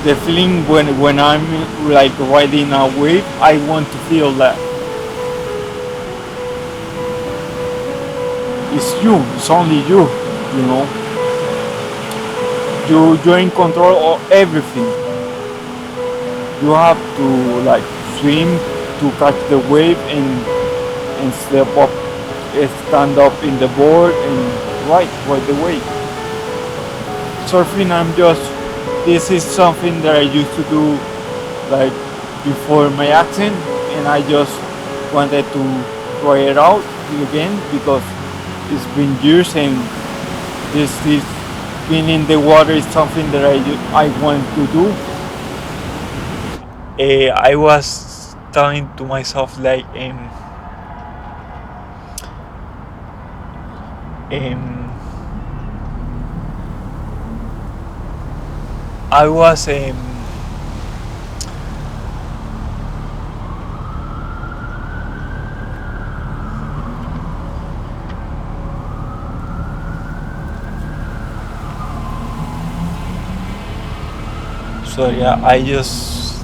the feeling when I'm like riding a wave, I want to feel that. It's you, it's only you, you know. You're in control of everything. You have to like swim to catch the wave and step up, stand up in the board and ride the wave. Surfing, this is something that I used to do like before my accident, and I just wanted to try it out again because it's been years, and this being in the water is something that I want to do. I was telling to myself like um, I was so yeah, I just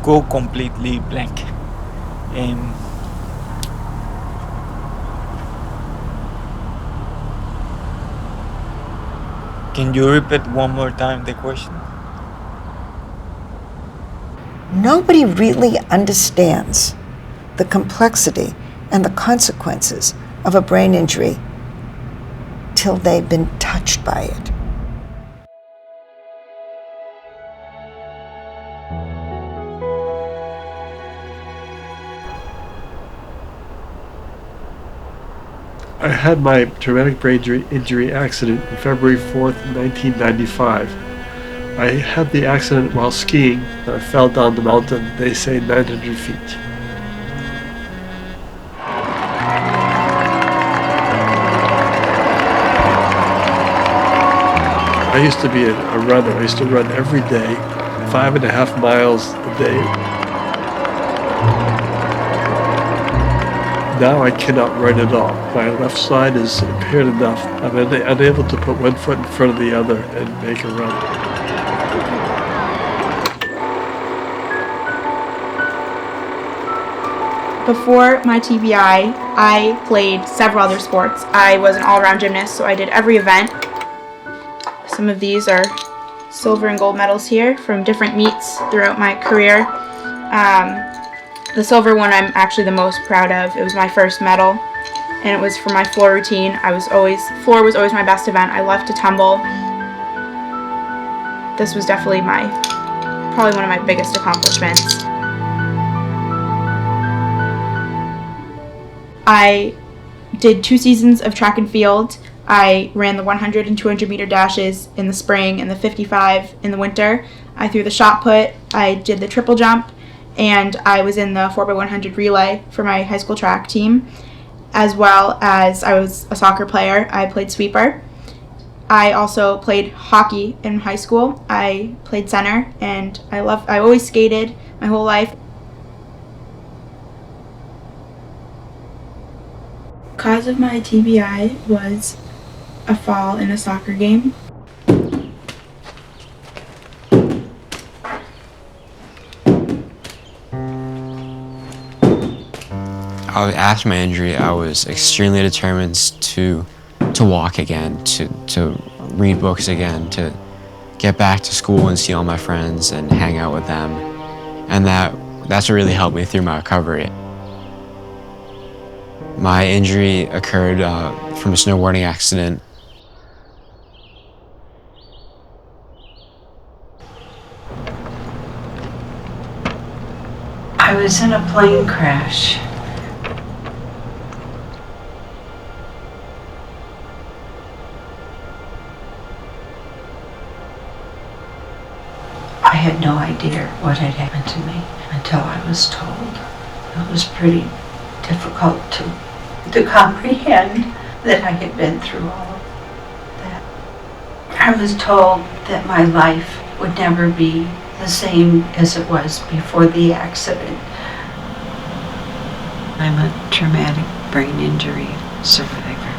go completely blank. Um, can you repeat one more time the question? Nobody really understands the complexity and the consequences of a brain injury till they've been touched by it. I had my traumatic brain injury accident on February 4th, 1995. I had the accident while skiing and I fell down the mountain, they say 900 feet. I used to be a runner. I used to run every day, 5.5 miles a day. Now I cannot run at all. My left side is impaired enough. I'm unable to put one foot in front of the other and make a run. Before my TBI, I played several other sports. I was an all-around gymnast, so I did every event. Some of these are silver and gold medals here from different meets throughout my career. The silver one I'm actually the most proud of. It was my first medal, and it was for my floor routine. Floor was always my best event. I loved to tumble. This was definitely probably one of my biggest accomplishments. I did 2 seasons of track and field. I ran the 100 and 200 meter dashes in the spring and the 55 in the winter. I threw the shot put. I did the triple jump. And I was in the 4x100 relay for my high school track team, as well as I was a soccer player. I played sweeper. I also played hockey in high school. I played center, and I always skated my whole life. Cause of my TBI was a fall in a soccer game. After my injury, I was extremely determined to walk again, to read books again, to get back to school and see all my friends and hang out with them. And that's what really helped me through my recovery. My injury occurred from a snowboarding accident. I was in a plane crash. I had no idea what had happened to me until I was told. It was pretty difficult to comprehend that I had been through all of that. I was told that my life would never be the same as it was before the accident. I'm a traumatic brain injury survivor.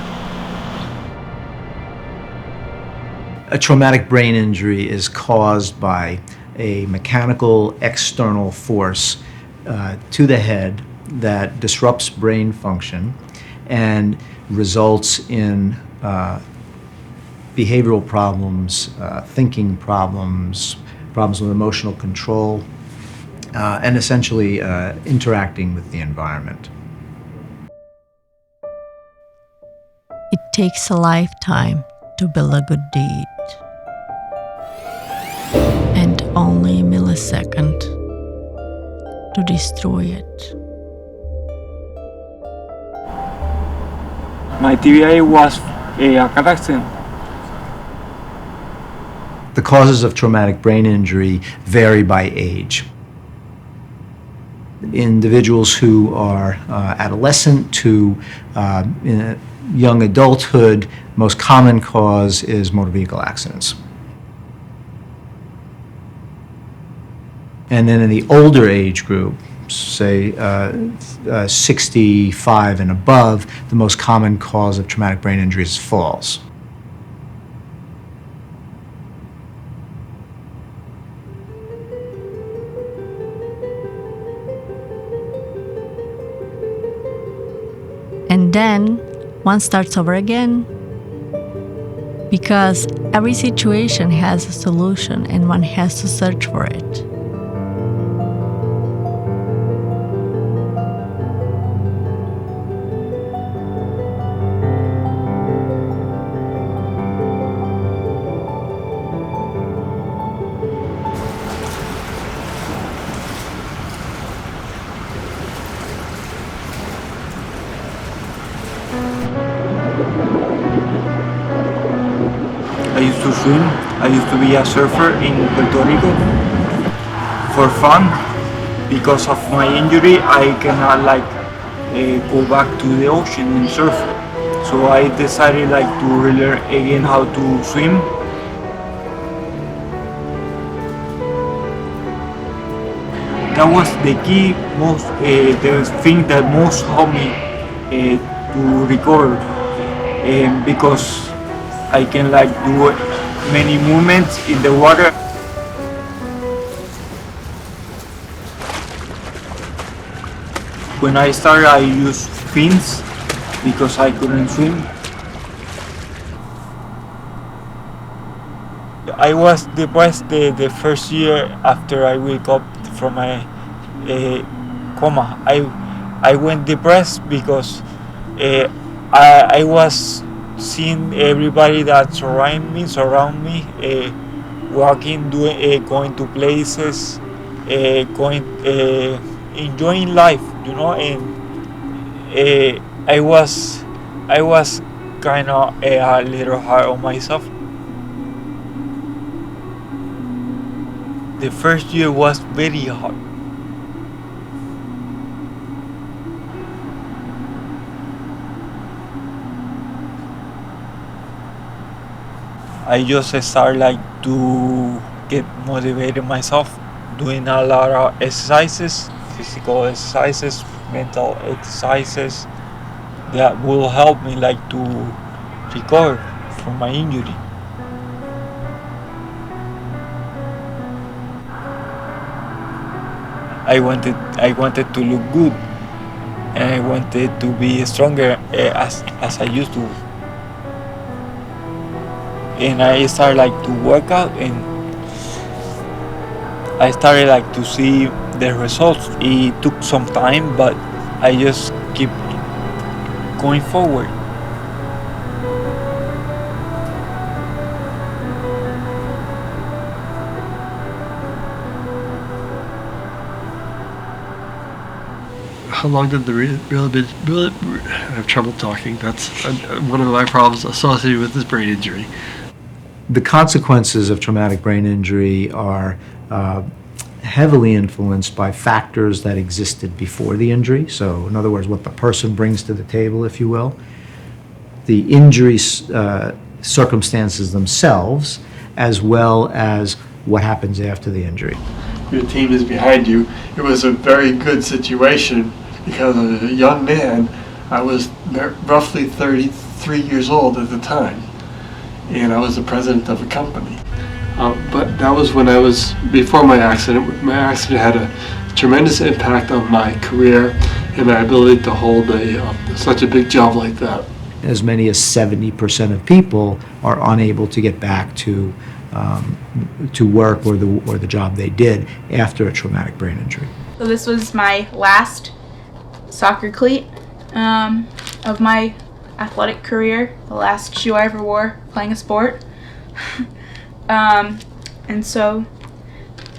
A traumatic brain injury is caused by a mechanical external force to the head that disrupts brain function and results in behavioral problems, thinking problems, problems with emotional control, and essentially interacting with the environment. It takes a lifetime to build a good deed, and only a millisecond to destroy it. My TBI was a car accident. The causes of traumatic brain injury vary by age. Individuals who are adolescent to in young adulthood, most common cause is motor vehicle accidents. And then in the older age group, say 65 and above, the most common cause of traumatic brain injury is falls. And then one starts over again, because every situation has a solution and one has to search for it. I used to swim. I used to be a surfer in Puerto Rico for fun. Because of my injury, I cannot go back to the ocean and surf. So I decided to relearn again how to swim. That was the key, the thing that most helped me to recover, because I can do many movements in the water. When I started, I used fins because I couldn't swim. I was depressed the first year after I wake up from my coma. I went depressed because I was seeing everybody that surround me, walking, going to places, enjoying life, and I was kind of a little hard on myself. The first year was very hard. I just started to get motivated myself, doing a lot of exercises, physical exercises, mental exercises that will help me to recover from my injury. I wanted to look good, and I wanted to be stronger as I used to. And I started to work out, and I started to see the results. It took some time, but I just keep going forward. How long did I have trouble talking. That's one of my problems associated with this brain injury. The consequences of traumatic brain injury are heavily influenced by factors that existed before the injury. So, in other words, what the person brings to the table, if you will. The injury circumstances themselves, as well as what happens after the injury. Your team is behind you. It was a very good situation because as a young man, I was roughly 33 years old at the time. and I was the president of a company. But that was when I was, before my accident. My accident had a tremendous impact on my career and my ability to hold such a big job like that. As many as 70% of people are unable to get back to work or the job they did after a traumatic brain injury. So this was my last soccer cleat of my athletic career, the last shoe I ever wore playing a sport. And so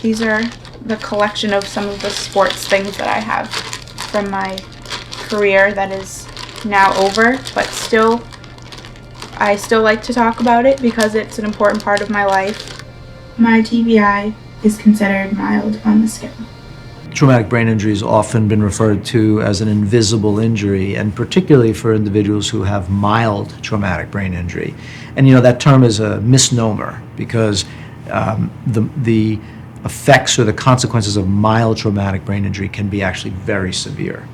these are the collection of some of the sports things that I have from my career that is now over, but I still like to talk about it because it's an important part of my life. My TBI is considered mild on the scale. Traumatic brain injury has often been referred to as an invisible injury, and particularly for individuals who have mild traumatic brain injury. And that term is a misnomer because the effects or the consequences of mild traumatic brain injury can be actually very severe.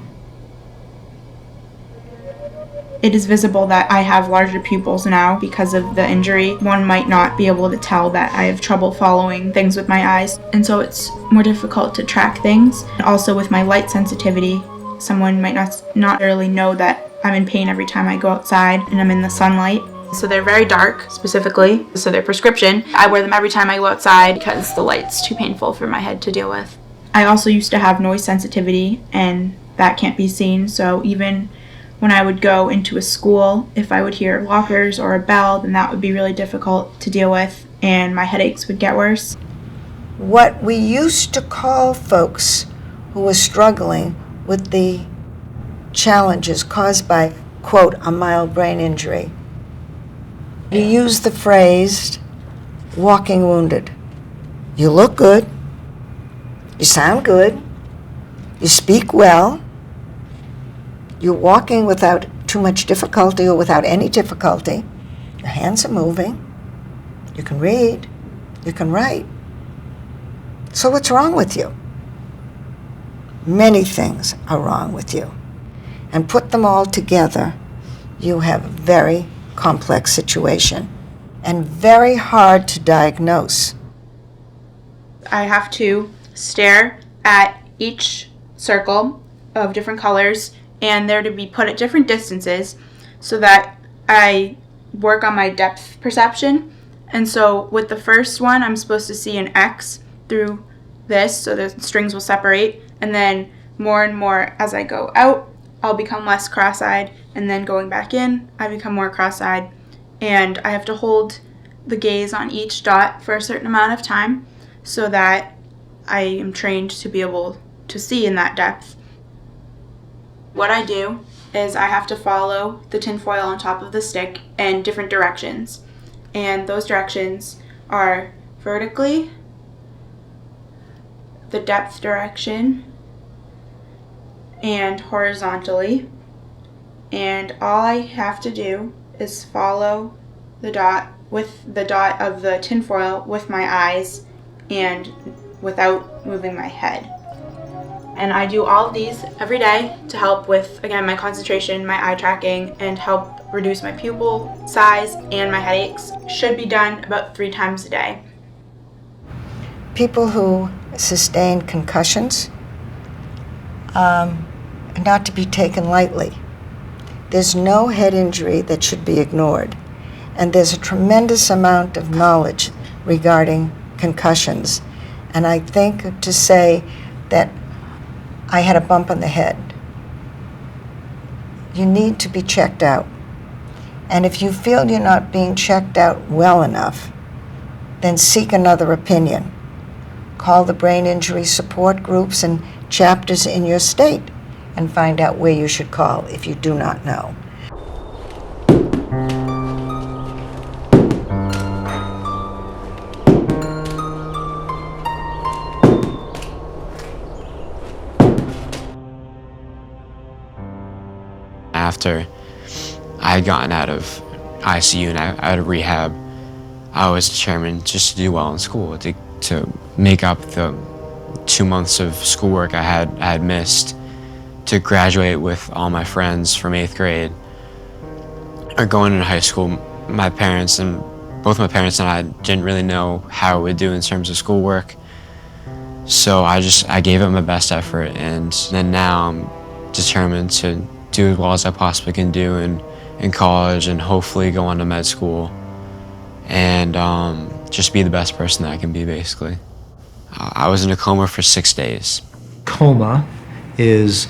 It is visible that I have larger pupils now because of the injury. One might not be able to tell that I have trouble following things with my eyes, and so it's more difficult to track things. Also with my light sensitivity, someone might not really know that I'm in pain every time I go outside and I'm in the sunlight. So they're very dark, specifically, so they're prescription. I wear them every time I go outside because the light's too painful for my head to deal with. I also used to have noise sensitivity, and that can't be seen, so even when I would go into a school, if I would hear lockers or a bell, then that would be really difficult to deal with, and my headaches would get worse. What we used to call folks who were struggling with the challenges caused by, quote, a mild brain injury, we use the phrase, walking wounded. You look good, you sound good, you speak well, you're walking without too much difficulty or without any difficulty. Your hands are moving. You can read. You can write. So what's wrong with you? Many things are wrong with you. And put them all together, you have a very complex situation and very hard to diagnose. I have to stare at each circle of different colors, and they're to be put at different distances so that I work on my depth perception. And so with the first one, I'm supposed to see an X through this, so the strings will separate, and then more and more as I go out, I'll become less cross-eyed, and then going back in, I become more cross-eyed, and I have to hold the gaze on each dot for a certain amount of time so that I am trained to be able to see in that depth. What I do is I have to follow the tinfoil on top of the stick in different directions. And those directions are vertically, the depth direction, and horizontally. And all I have to do is follow the dot with the dot of the tinfoil with my eyes and without moving my head. And I do all of these every day to help with, again, my concentration, my eye tracking, and help reduce my pupil size and my headaches. Should be done about 3 times a day. People who sustain concussions are not to be taken lightly. There's no head injury that should be ignored. And there's a tremendous amount of knowledge regarding concussions. And I think to say that I had a bump on the head, you need to be checked out. And if you feel you're not being checked out well enough, then seek another opinion. Call the brain injury support groups and chapters in your state and find out where you should call if you do not know. After I had gotten out of ICU and out of rehab, I was determined just to do well in school, to make up the 2 months of schoolwork I had missed, to graduate with all my friends from 8th grade. Or going into high school, my parents and both my parents and I didn't really know how it would do in terms of schoolwork. So I gave it my best effort, and then now I'm determined to do as well as I possibly can do in college and hopefully go on to med school and just be the best person that I can be, basically. I was in a coma for 6 days. Coma is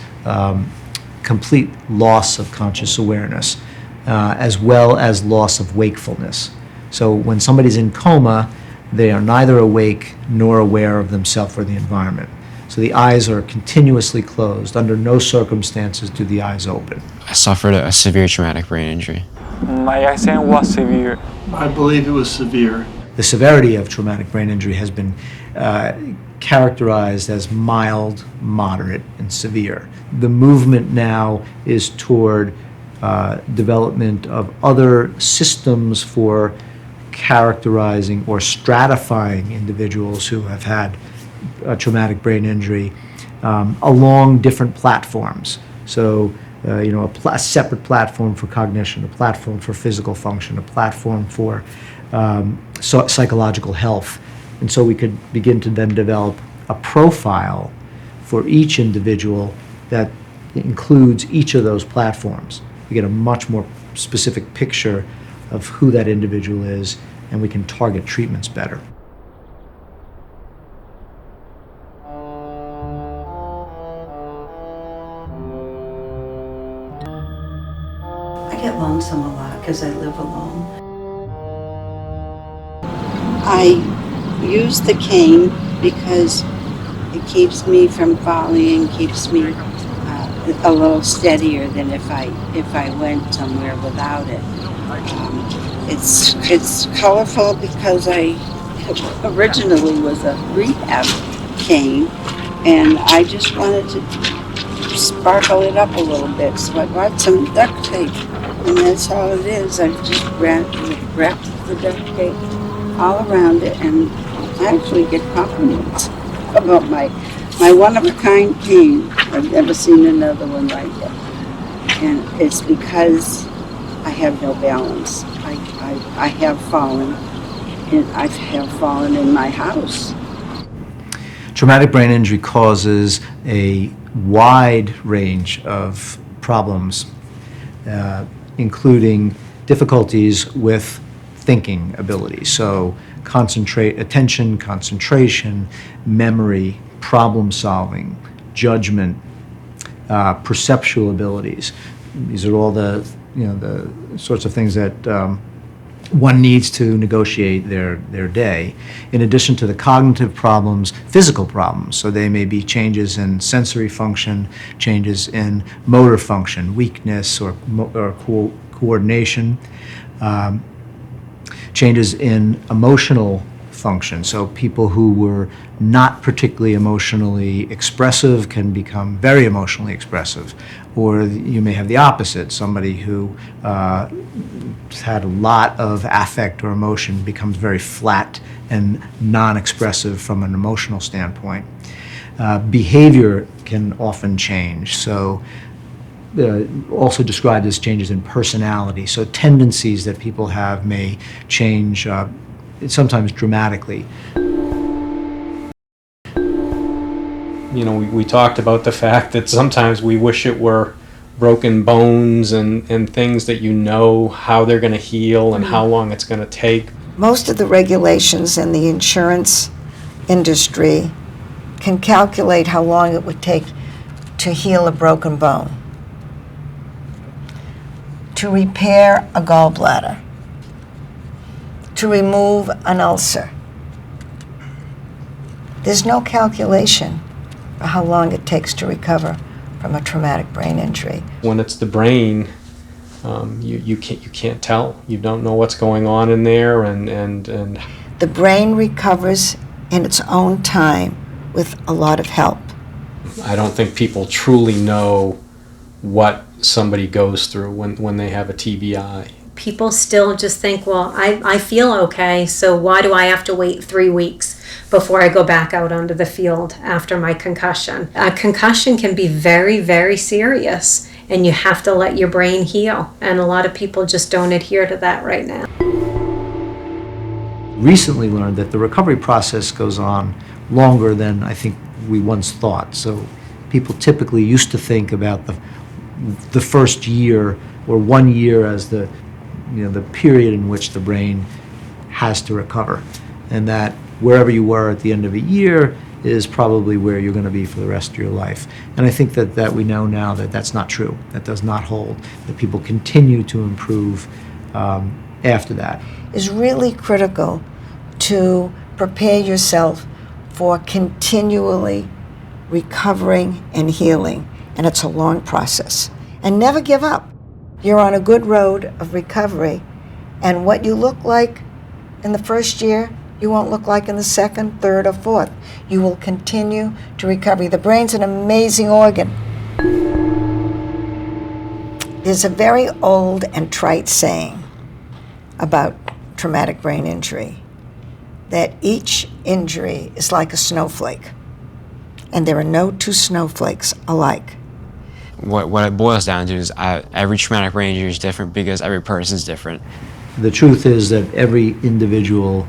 complete loss of conscious awareness, as well as loss of wakefulness. So when somebody's in coma, they are neither awake nor aware of themselves or the environment. So the eyes are continuously closed. Under no circumstances do the eyes open. I suffered a severe traumatic brain injury. My accident was severe. I believe it was severe. The severity of traumatic brain injury has been characterized as mild, moderate, and severe. The movement now is toward development of other systems for characterizing or stratifying individuals who have had a traumatic brain injury along different platforms. So, a separate platform for cognition, a platform for physical function, a platform for psychological health. And so we could begin to then develop a profile for each individual that includes each of those platforms. We get a much more specific picture of who that individual is, and we can target treatments better. I get lonesome a lot because I live alone. I use the cane because it keeps me from falling and keeps me a little steadier than if I went somewhere without it. It's colorful because I originally was a rehab cane, and I just wanted to sparkle it up a little bit, so I bought some duct tape, and that's all it is. I just wrapped the duct tape all around it, and I actually get compliments about my one-of-a-kind cane. I've never seen another one like it, and it's because I have no balance. I have fallen, and I have fallen in my house. Traumatic brain injury causes a wide range of problems, including difficulties with thinking abilities. So attention, concentration, memory, problem solving, judgment, perceptual abilities. These are all the sorts of things that one needs to negotiate their day. In addition to the cognitive problems, physical problems. So they may be changes in sensory function, changes in motor function, weakness or coordination, changes in emotional function. So people who were not particularly emotionally expressive can become very emotionally expressive. Or you may have the opposite. Somebody who had a lot of affect or emotion becomes very flat and non-expressive from an emotional standpoint. Behavior can often change. So also described as changes in personality. So tendencies that people have may change sometimes dramatically. We talked about the fact that sometimes we wish it were broken bones and things that how they're going to heal and how long it's going to take. Most of the regulations in the insurance industry can calculate how long it would take to heal a broken bone, to repair a gallbladder, to remove an ulcer. There's no calculation for how long it takes to recover from a traumatic brain injury. When it's the brain, you can't tell. You don't know what's going on in there, and the brain recovers in its own time with a lot of help. I don't think people truly know what somebody goes through when they have a TBI. People still just think, well, I feel okay, so why do I have to wait 3 weeks before I go back out onto the field after my concussion? A concussion can be very, very serious, and you have to let your brain heal. And a lot of people just don't adhere to that right now. recently learned that the recovery process goes on longer than I think we once thought. So people typically used to think about the first year or 1 year as the period in which the brain has to recover, and that wherever you were at the end of a year is probably where you're going to be for the rest of your life. And I think that we know now that that's not true. That does not hold. That people continue to improve after that. Is really critical to prepare yourself for continually recovering and healing. And it's a long process. And never give up. You're on a good road of recovery. And what you look like in the first year, you won't look like in the second, third, or fourth. You will continue to recover. The brain's an amazing organ. There's a very old and trite saying about traumatic brain injury, that each injury is like a snowflake, and there are no two snowflakes alike. What it boils down to is every traumatic brain injury is different because every person's different. The truth is that every individual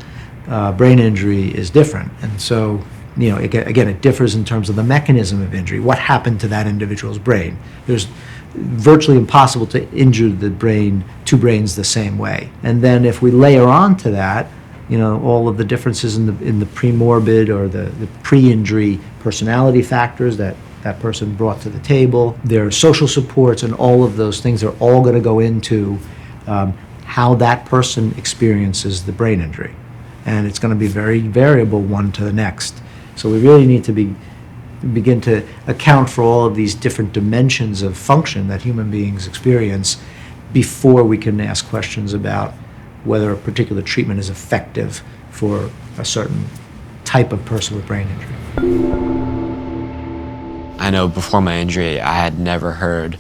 brain injury is different, and so again, it differs in terms of the mechanism of injury. What happened to that individual's brain? There's virtually impossible to injure the brain, two brains the same way. And then if we layer on to that, all of the differences in the premorbid or the pre-injury personality factors that person brought to the table, their social supports, and all of those things are all going to go into how that person experiences the brain injury. And it's going to be very variable one to the next. So we really need to begin to account for all of these different dimensions of function that human beings experience before we can ask questions about whether a particular treatment is effective for a certain type of person with brain injury. I know before my injury, I had never heard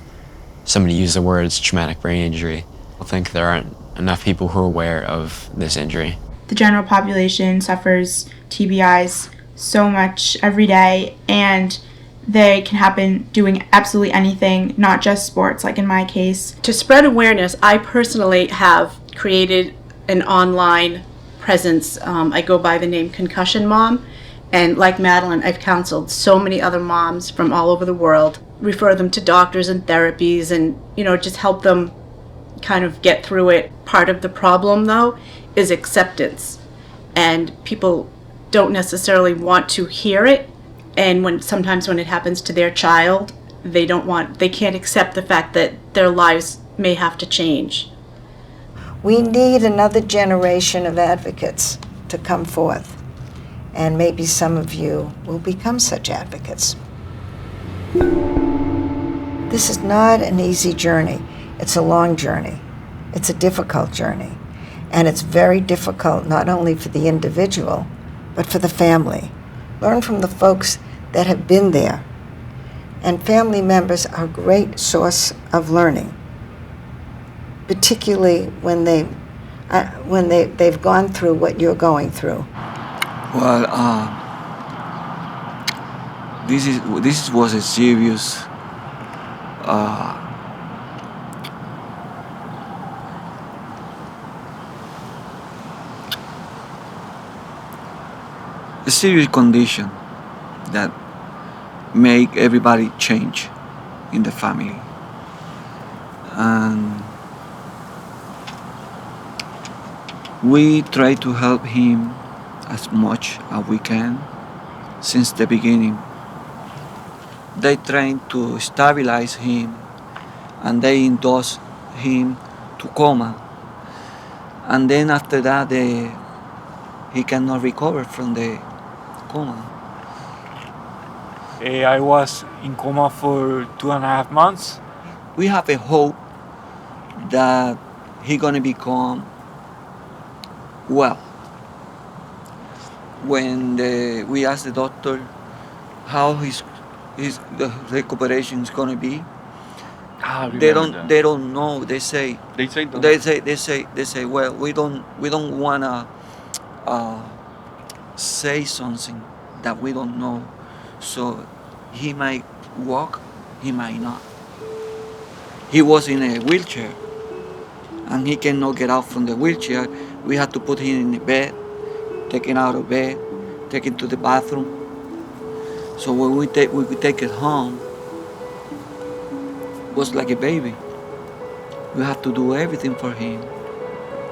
somebody use the words traumatic brain injury. I think there aren't enough people who are aware of this injury. The general population suffers TBIs so much every day, and they can happen doing absolutely anything, not just sports, like in my case. To spread awareness, I personally have created an online presence. I go by the name Concussion Mom, and like Madeline, I've counseled so many other moms from all over the world, refer them to doctors and therapies, and just help them kind of get through it. Part of the problem, though, is acceptance, and people don't necessarily want to hear it, and sometimes when it happens to their child, they can't accept the fact that their lives may have to change. We need another generation of advocates to come forth, and maybe some of you will become such advocates. This is not an easy journey. It's a long journey. It's a difficult journey, and it's very difficult not only for the individual, but for the family. Learn from the folks that have been there. And family members are a great source of learning, particularly when they've gone through what you're going through. Well, this was a serious a serious condition that make everybody change in the family. And we try to help him as much as we can since the beginning. They trying to stabilize him, and they induce him to coma. And then after that, he cannot recover from the coma. I was in coma for 2.5 months. We have a hope that he's gonna become well. When we asked the doctor how his the recuperation is gonna be, they don't know. They say well, we don't wanna say something that we don't know. So he might walk, he might not. He was in a wheelchair, and he cannot get out from the wheelchair. We had to put him in a bed, taken out of bed, taken to the bathroom. So when we take it home, was like a baby. We have to do everything for him.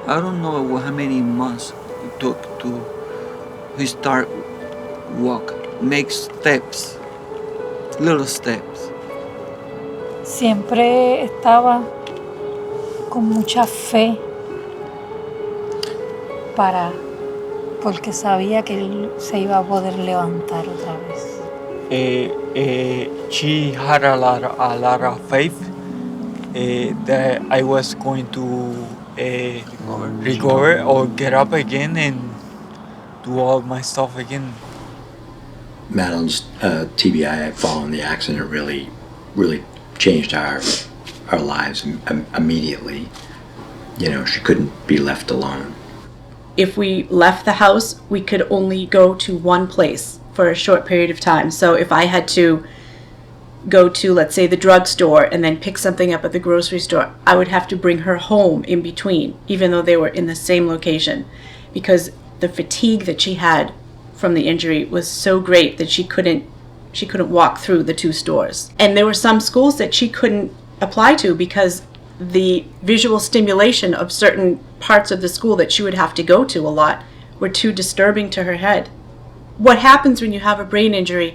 I don't know how many months it took to he start walk, make steps, little steps. Siempre estaba con mucha fe porque sabía que él se iba a poder levantar otra vez. She had a lot of faith that I was going to recover or get up again and do all my stuff again. Madeline's TBI following the accident really changed our lives immediately. You know, she couldn't be left alone. If we left the house, we could only go to one place for a short period of time. So if I had to go to, let's say, the drugstore and then pick something up at the grocery store, I would have to bring her home in between, even though they were in the same location, because the fatigue that she had from the injury was so great that she couldn't walk through the two stores. And there were some schools that she couldn't apply to because the visual stimulation of certain parts of the school that she would have to go to a lot were too disturbing to her head. What happens when you have a brain injury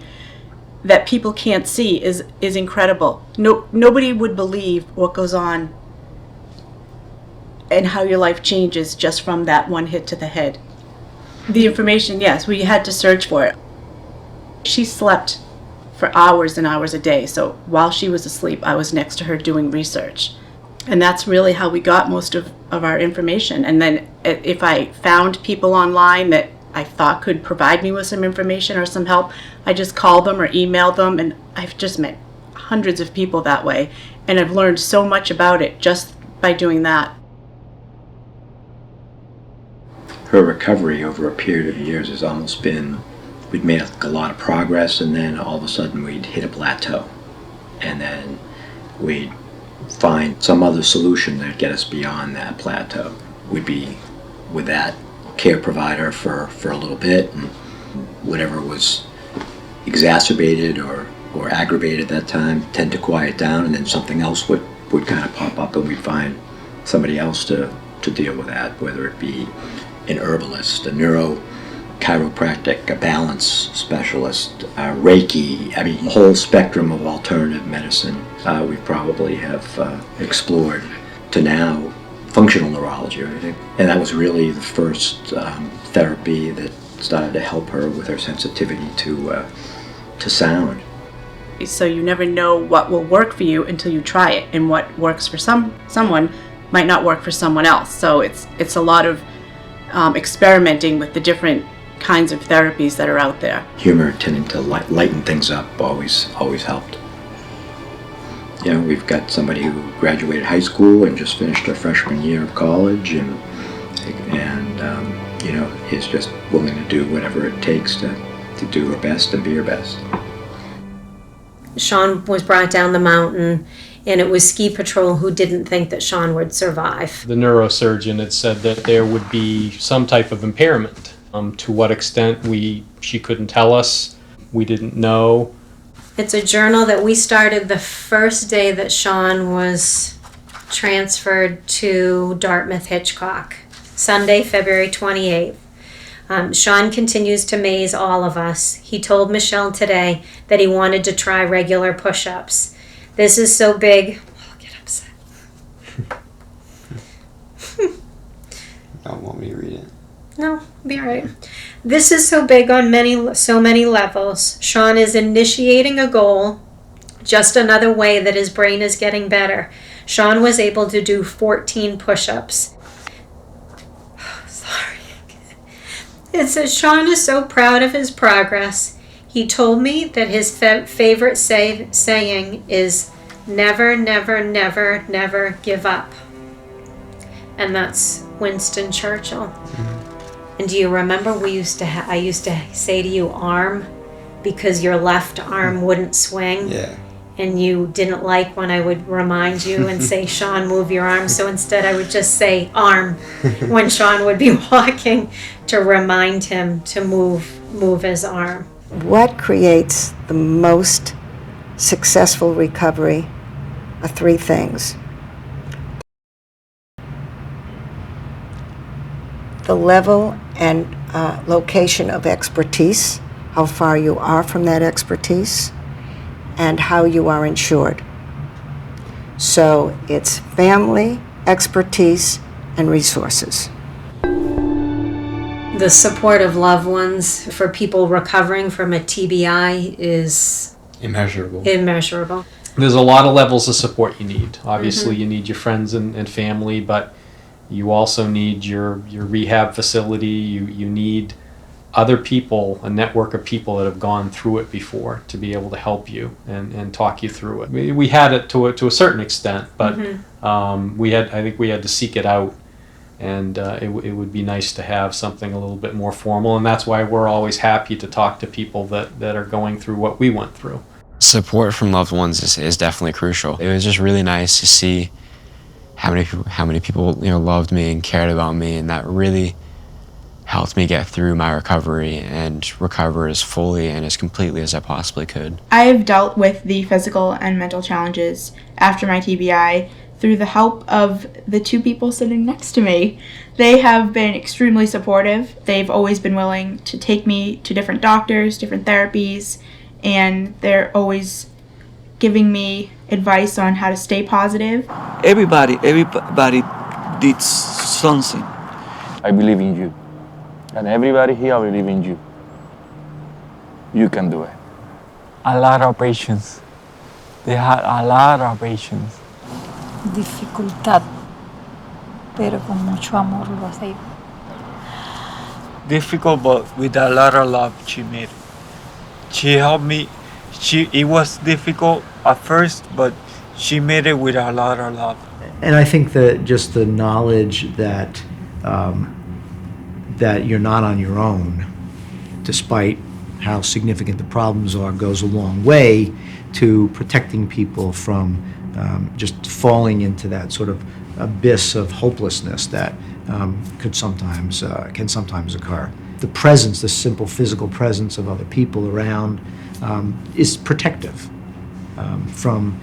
that people can't see is incredible. Nobody would believe what goes on and how your life changes just from that one hit to the head. The information, yes, we had to search for it. She slept for hours and hours a day, so while she was asleep, I was next to her doing research. And that's really how we got most of our information. And then if I found people online that I thought could provide me with some information or some help, I just called them or emailed them, and I've just met hundreds of people that way. And I've learned so much about it just by doing that. Her recovery over a period of years has almost been, we'd made a lot of progress, and then all of a sudden we'd hit a plateau. And then we'd find some other solution that'd get us beyond that plateau. We'd be with that care provider for a little bit, and whatever was exacerbated or aggravated at that time tend to quiet down, and then something else would kind of pop up, and we'd find somebody else to deal with that, whether it be an herbalist, a chiropractic, a balance specialist, Reiki, I mean, a whole spectrum of alternative medicine we probably have explored to now functional neurology, right? And that was really the first therapy that started to help her with her sensitivity to sound. So you never know what will work for you until you try it, and what works for someone might not work for someone else. So it's a lot of experimenting with the different kinds of therapies that are out there. Humor tending to lighten things up always helped. You know, we've got somebody who graduated high school and just finished her freshman year of college, and you know, is just willing to do whatever it takes to do her best and be her best. Sean was brought down the mountain, and it was ski patrol who didn't think that Sean would survive. The neurosurgeon had said that there would be some type of impairment. To what extent, she couldn't tell us. We didn't know. It's a journal that we started the first day that Sean was transferred to Dartmouth Hitchcock, Sunday, February 28th. Sean continues to amaze all of us. He told Michelle today that he wanted to try regular push-ups. This is so big. I'll get upset. Don't want me to read it. No, it'll be all right. This is so big on so many levels. Sean is initiating a goal, just another way that his brain is getting better. Sean was able to do 14 push-ups. Sorry. It says, Sean is so proud of his progress. He told me that his favorite saying is, never, never, never, never give up. And that's Winston Churchill. And do you remember I used to say to you, arm, because your left arm wouldn't swing? Yeah. and you didn't like when I would remind you and say, Sean, move your arm. So instead I would just say arm when Sean would be walking to remind him to move his arm. What creates the most successful recovery are three things. The level and location of expertise, how far you are from that expertise, and how you are insured. So it's family, expertise, and resources. The support of loved ones for people recovering from a TBI is Immeasurable. There's a lot of levels of support you need. Obviously, you need your friends and family, but you also need your rehab facility. You need other people, a network of people that have gone through it before to be able to help you and talk you through it. We had it to a certain extent, but I think we had to seek it out, and it would be nice to have something a little bit more formal, and that's why we're always happy to talk to people that are going through what we went through. Support from loved ones is definitely crucial. It was just really nice to see how many people loved me and cared about me, and that really helped me get through my recovery and recover as fully and as completely as I possibly could. I have dealt with the physical and mental challenges after my TBI through the help of the two people sitting next to me. They have been extremely supportive. They've always been willing to take me to different doctors, different therapies, and they're always giving me advice on how to stay positive. Everybody did something. I believe in you. And everybody here believes in you. You can do it. A lot of patience. They had a lot of patience. Dificultad, pero con mucho amor lo hacía. Difficult, but with a lot of love she made. She helped me. It was difficult at first, but she made it with a lot of love. And I think that just the knowledge that that you're not on your own, despite how significant the problems are, goes a long way to protecting people from just falling into that sort of abyss of hopelessness that can sometimes occur. The presence, the simple physical presence of other people around, is protective from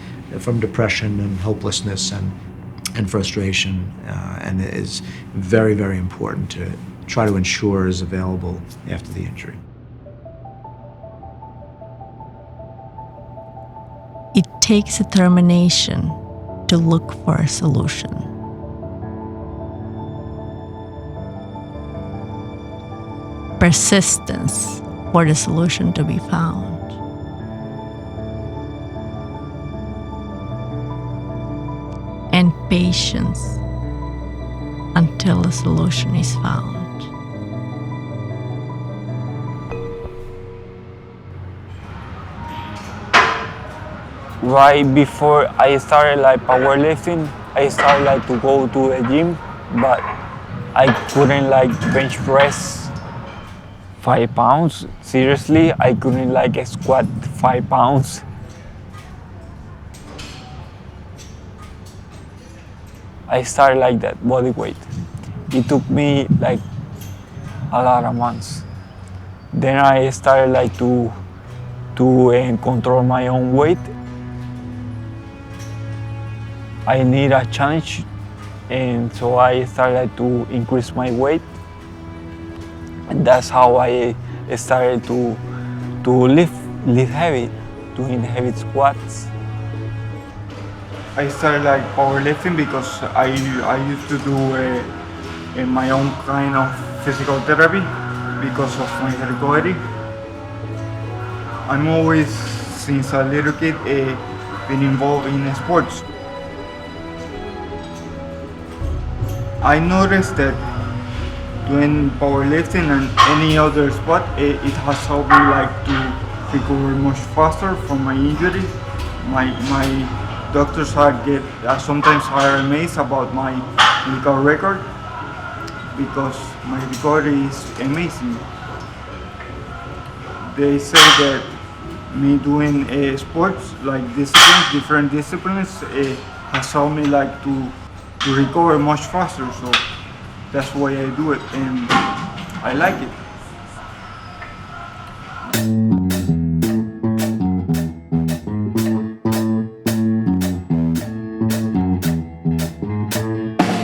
depression and hopelessness and frustration, and it is very, very important to try to ensure is available after the injury. It takes determination to look for a solution. Persistence for the solution to be found. And patience until a solution is found. Right before I started powerlifting, I started to go to the gym, but I couldn't bench press 5 pounds. Seriously, I couldn't squat 5 pounds. I started that body weight. It took me a lot of months. Then I started to control my own weight. I need a challenge, and so I started to increase my weight. And that's how I started to lift heavy, doing heavy squats. I started powerlifting because I used to do my own kind of physical therapy because of my recovery. I'm always, since a little kid, been involved in sports. I noticed that doing powerlifting and any other sport, it has helped me to recover much faster from my injury. My doctors sometimes are amazed about my medical record because my recovery is amazing. They say that me doing sports like disciplines, different disciplines, has helped me like to recover much faster. So that's why I do it, and I like it.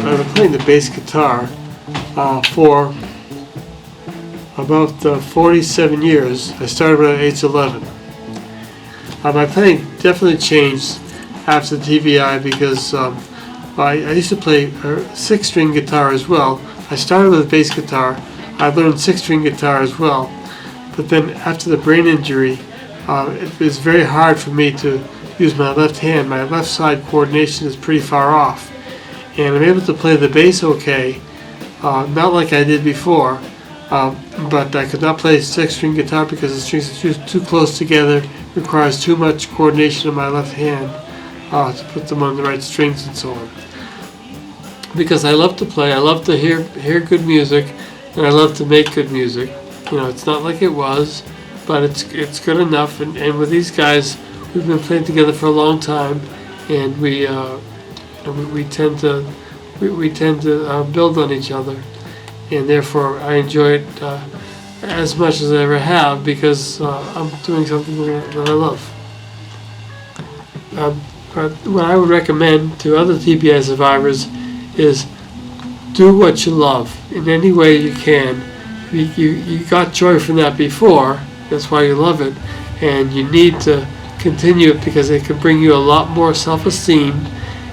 I've been playing the bass guitar for about 47 years. I started when I was age 11. My playing definitely changed after the TBI because I used to play a 6-string guitar as well. I started with a bass guitar. I learned 6-string guitar as well. But then after the brain injury, it was very hard for me to use my left hand. My left side coordination is pretty far off. And I'm able to play the bass okay, not like I did before, but I could not play 6-string guitar because the strings are too close together. It requires too much coordination in my left hand to put them on the right strings and so on. Because I love to play, I love to hear good music, and I love to make good music. You know, it's not like it was, but it's good enough. And with these guys, we've been playing together for a long time, and we tend to build on each other, and therefore I enjoy it as much as I ever have because I'm doing something that I love. What I would recommend to other TBI survivors is do what you love in any way you can. You got joy from that before, that's why you love it, and you need to continue it because it can bring you a lot more self-esteem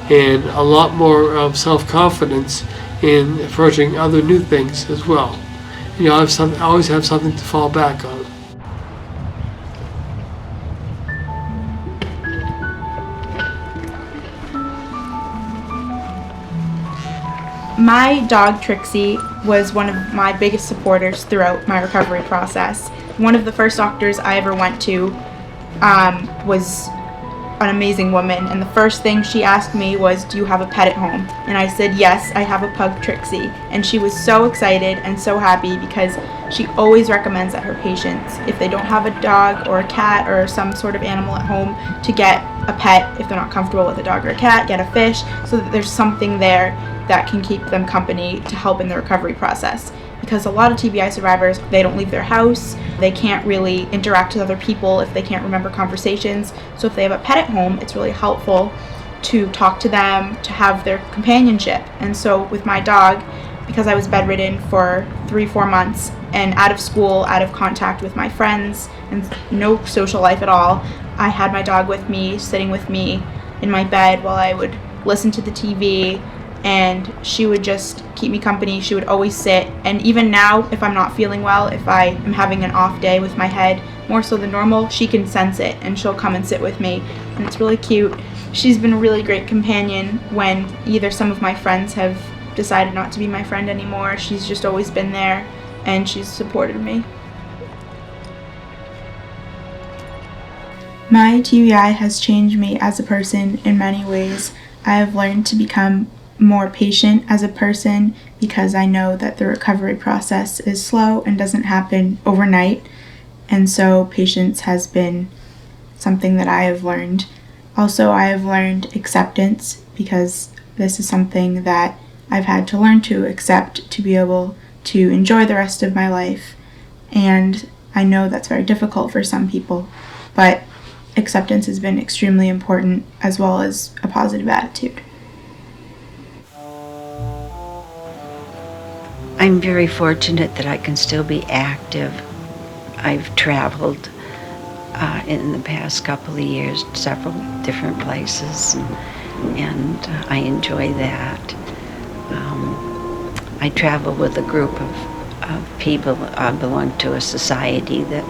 and a lot more self-confidence in approaching other new things as well. You always have something to fall back on. My dog Trixie was one of my biggest supporters throughout my recovery process. One of the first doctors I ever went to was an amazing woman, and the first thing she asked me was, "Do you have a pet at home?" And I said, "Yes, I have a pug, Trixie." And she was so excited and so happy because she always recommends that her patients, if they don't have a dog or a cat or some sort of animal at home, to get a pet. If they're not comfortable with a dog or a cat, get a fish, so that there's something there that can keep them company to help in the recovery process. Because a lot of TBI survivors, they don't leave their house, they can't really interact with other people if they can't remember conversations. So if they have a pet at home, it's really helpful to talk to them, to have their companionship. And so with my dog, because I was bedridden for 3-4 months and out of school, out of contact with my friends, and no social life at all, I had my dog with me, sitting with me in my bed while I would listen to the TV, and she would just keep me company. She would always sit, and even now, if I'm not feeling well, if I am having an off day with my head, more so than normal, she can sense it, and she'll come and sit with me, and it's really cute. She's been a really great companion when either some of my friends have decided not to be my friend anymore. She's just always been there, and she's supported me. My TBI has changed me as a person in many ways. I have learned to become more patient as a person because I know that the recovery process is slow and doesn't happen overnight, and so patience has been something that I have learned. Also, I have learned acceptance because this is something that I've had to learn to accept to be able to enjoy the rest of my life, and I know that's very difficult for some people, but acceptance has been extremely important, as well as a positive attitude. I'm very fortunate that I can still be active. I've traveled in the past couple of years to several different places, and I enjoy that. I travel with a group of people. I belong to a society that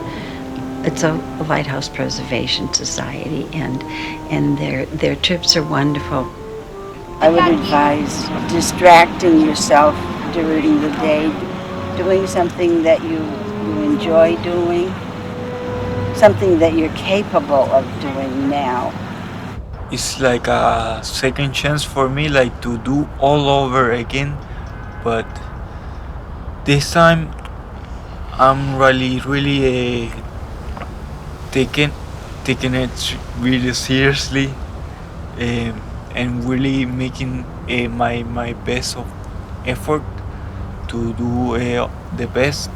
it's a lighthouse preservation society, and their trips are wonderful. I would advise distracting yourself during the day, doing something that you enjoy doing, something that you're capable of doing now. It's like a second chance for me, like to do all over again, but this time I'm really taken taking it really seriously, and really making my best of effort to do the best